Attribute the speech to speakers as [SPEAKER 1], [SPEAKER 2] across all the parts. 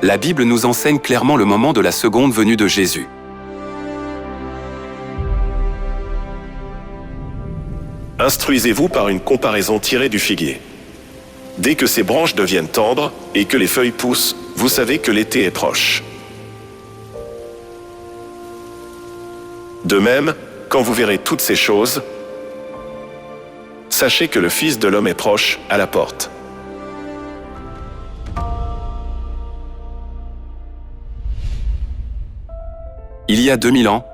[SPEAKER 1] La Bible nous enseigne clairement le moment de la seconde venue de Jésus.
[SPEAKER 2] Instruisez-vous par une comparaison tirée du figuier. Dès que ses branches deviennent tendres et que les feuilles poussent, vous savez que l'été est proche. De même, quand vous verrez toutes ces choses, sachez que le Fils de l'homme est proche, à la porte.
[SPEAKER 1] Il y a 2000 ans,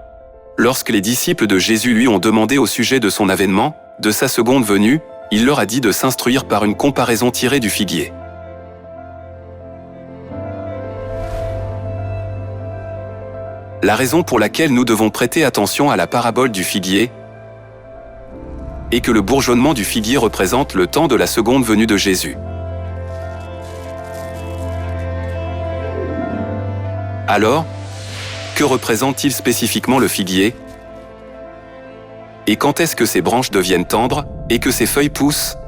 [SPEAKER 1] lorsque les disciples de Jésus lui ont demandé au sujet de son avènement, de sa seconde venue, il leur a dit de s'instruire par une comparaison tirée du figuier. La raison pour laquelle nous devons prêter attention à la parabole du figuier est que le bourgeonnement du figuier représente le temps de la seconde venue de Jésus. Alors, que représente-t-il spécifiquement le figuier? Et quand est-ce que ses branches deviennent tendres et que ses feuilles poussent?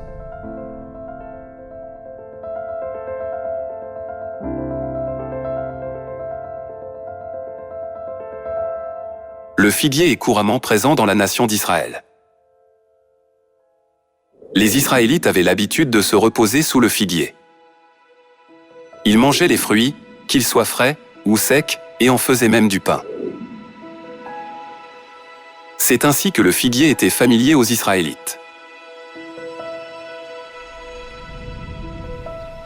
[SPEAKER 1] Le figuier est couramment présent dans la nation d'Israël. Les Israélites avaient l'habitude de se reposer sous le figuier. Ils mangeaient les fruits, qu'ils soient frais ou secs, et en faisaient même du pain. C'est ainsi que le figuier était familier aux Israélites.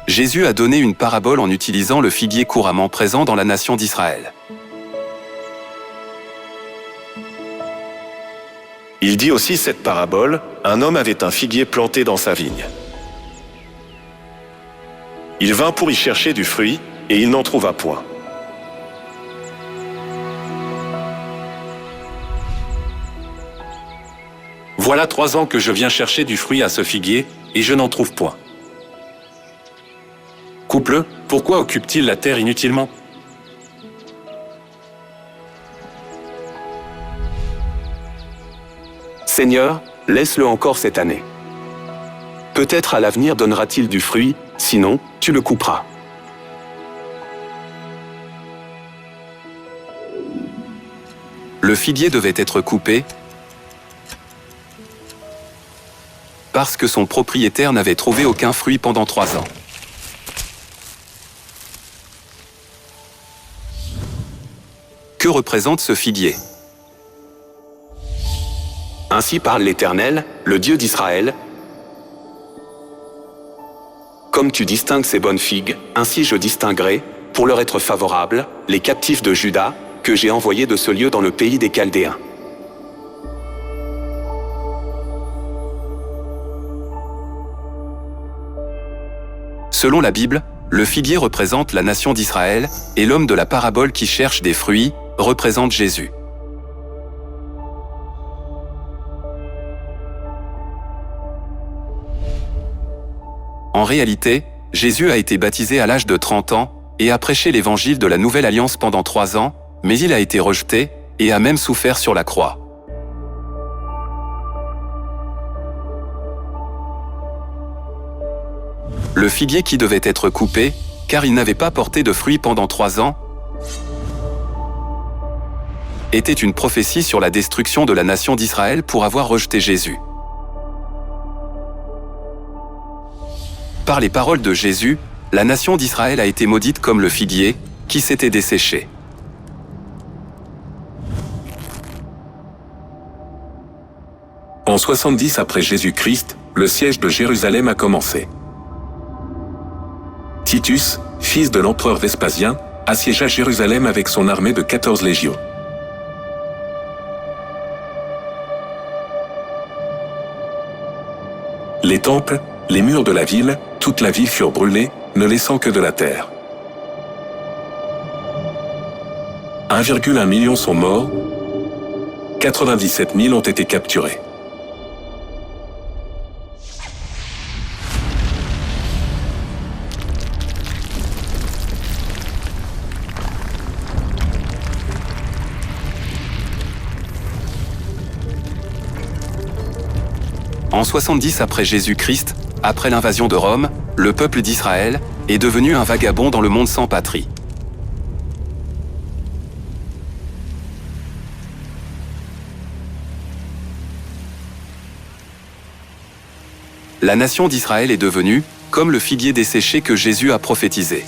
[SPEAKER 1] Jésus a donné une parabole en utilisant le figuier couramment présent dans la nation d'Israël.
[SPEAKER 2] Il dit aussi cette parabole, un homme avait un figuier planté dans sa vigne. Il vint pour y chercher du fruit, et il n'en trouva point.
[SPEAKER 3] Voilà 3 ans que je viens chercher du fruit à ce figuier, et je n'en trouve point. Coupe-le, pourquoi occupe-t-il la terre inutilement?
[SPEAKER 4] Seigneur, laisse-le encore cette année. Peut-être à l'avenir donnera-t-il du fruit, sinon, tu le couperas.
[SPEAKER 1] Le figuier devait être coupé parce que son propriétaire n'avait trouvé aucun fruit pendant 3 ans. Que représente ce figuier?
[SPEAKER 4] Ainsi parle l'Éternel, le Dieu d'Israël. Comme tu distingues ces bonnes figues, ainsi je distinguerai, pour leur être favorable, les captifs de Juda, que j'ai envoyés de ce lieu dans le pays des Chaldéens.
[SPEAKER 1] Selon la Bible, le figuier représente la nation d'Israël et l'homme de la parabole qui cherche des fruits représente Jésus. En réalité, Jésus a été baptisé à l'âge de 30 ans et a prêché l'évangile de la Nouvelle Alliance pendant 3 ans, mais il a été rejeté et a même souffert sur la croix. Le figuier qui devait être coupé, car il n'avait pas porté de fruits pendant 3 ans, était une prophétie sur la destruction de la nation d'Israël pour avoir rejeté Jésus. Par les paroles de Jésus, la nation d'Israël a été maudite comme le figuier, qui s'était desséché.
[SPEAKER 3] En 70 après Jésus-Christ, le siège de Jérusalem a commencé. Titus, fils de l'empereur Vespasien, assiégea Jérusalem avec son armée de 14 légions. Les temples, les murs de la ville, toute la ville furent brûlés, ne laissant que de la terre. 1,1 million sont morts, 97 000 ont été capturés.
[SPEAKER 1] En 70 après Jésus-Christ, après l'invasion de Rome, le peuple d'Israël est devenu un vagabond dans le monde sans patrie. la nation d'Israël est devenue comme le figuier desséché que Jésus a prophétisé.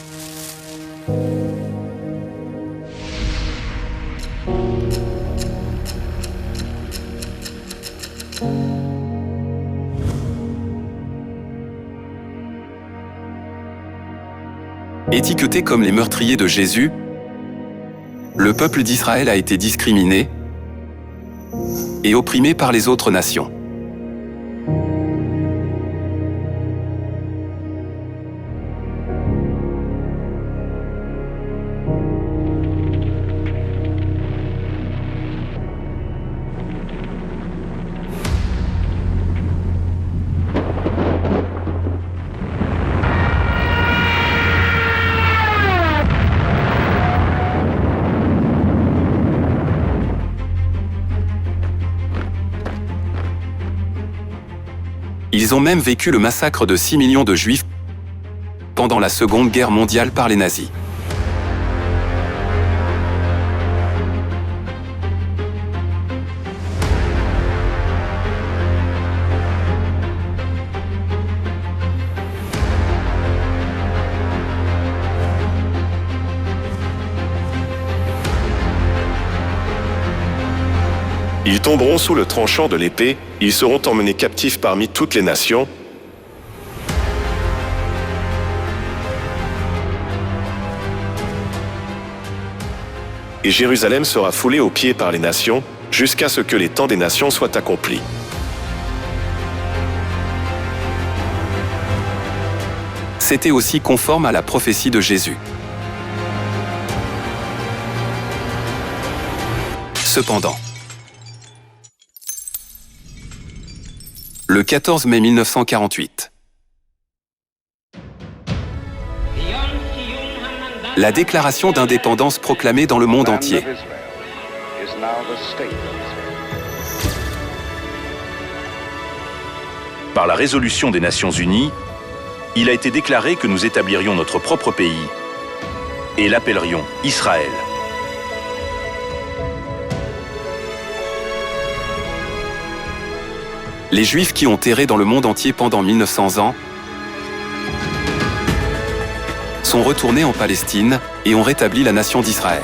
[SPEAKER 1] Étiqueté comme les meurtriers de Jésus, le peuple d'Israël a été discriminé et opprimé par les autres nations. Ils ont même vécu le massacre de 6 millions de Juifs pendant la Seconde Guerre mondiale par les nazis.
[SPEAKER 2] Ils tomberont sous le tranchant de l'épée, ils seront emmenés captifs parmi toutes les nations. Et Jérusalem sera foulée aux pieds par les nations, jusqu'à ce que les temps des nations soient accomplis.
[SPEAKER 1] C'était aussi conforme à la prophétie de Jésus. Cependant, le 14 mai 1948, la déclaration d'indépendance proclamée dans le monde entier.
[SPEAKER 5] Par la résolution des Nations Unies, il a été déclaré que nous établirions notre propre pays et l'appellerions Israël.
[SPEAKER 1] Les Juifs qui ont erré dans le monde entier pendant 1900 ans sont retournés en Palestine et ont rétabli la nation d'Israël.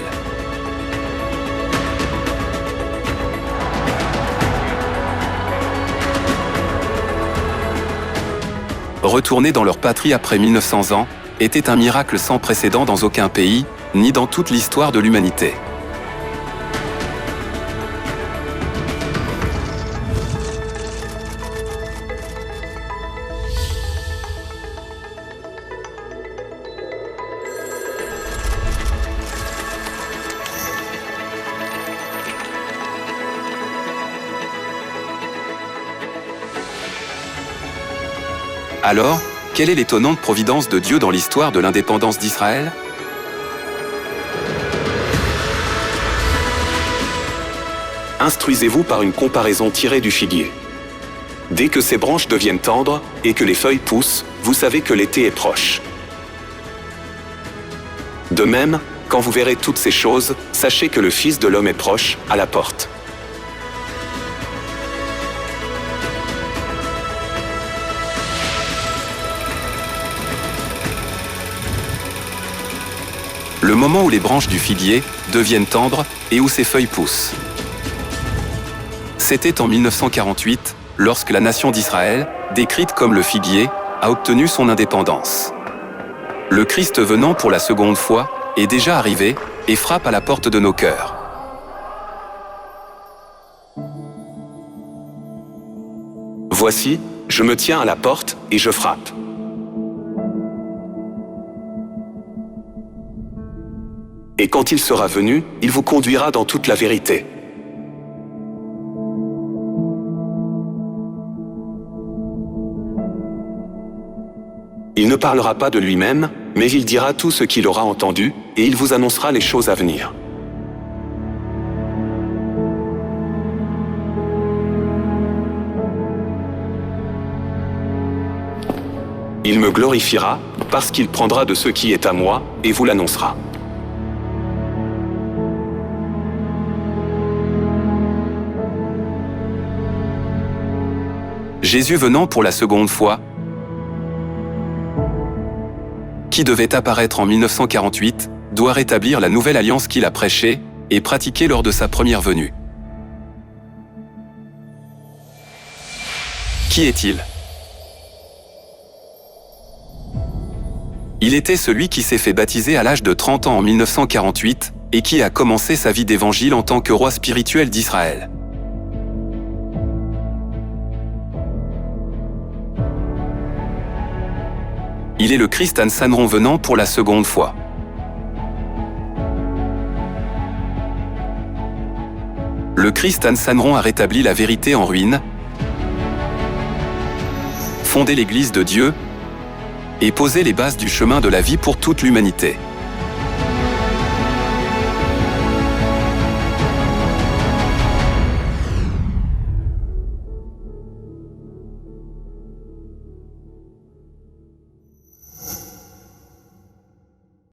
[SPEAKER 1] Retourner dans leur patrie après 1900 ans était un miracle sans précédent dans aucun pays, ni dans toute l'histoire de l'humanité. Alors, quelle est l'étonnante providence de Dieu dans l'histoire de l'indépendance d'Israël ?
[SPEAKER 4] Instruisez-vous par une comparaison tirée du figuier. Dès que ses branches deviennent tendres et que les feuilles poussent, vous savez que l'été est proche. De même, quand vous verrez toutes ces choses, sachez que le Fils de l'homme est proche, à la porte.
[SPEAKER 1] Le moment où les branches du figuier deviennent tendres et où ses feuilles poussent. C'était en 1948, lorsque la nation d'Israël, décrite comme le figuier, a obtenu son indépendance. Le Christ venant pour la seconde fois est déjà arrivé et frappe à la porte de nos cœurs.
[SPEAKER 4] Voici, je me tiens à la porte et je frappe. Et quand il sera venu, il vous conduira dans toute la vérité. Il ne parlera pas de lui-même, mais il dira tout ce qu'il aura entendu, et il vous annoncera les choses à venir. Il me glorifiera, parce qu'il prendra de ce qui est à moi, et vous l'annoncera.
[SPEAKER 1] Jésus venant pour la seconde fois, qui devait apparaître en 1948, doit rétablir la nouvelle alliance qu'il a prêchée et pratiquée lors de sa première venue. Qui est-il? Il était celui qui s'est fait baptiser à l'âge de 30 ans en 1948 et qui a commencé sa vie d'évangile en tant que roi spirituel d'Israël. Il est le Christ Ansanron venant pour la seconde fois. Le Christ Ansanron a rétabli la vérité en ruine, fondé l'Église de Dieu et posé les bases du chemin de la vie pour toute l'humanité.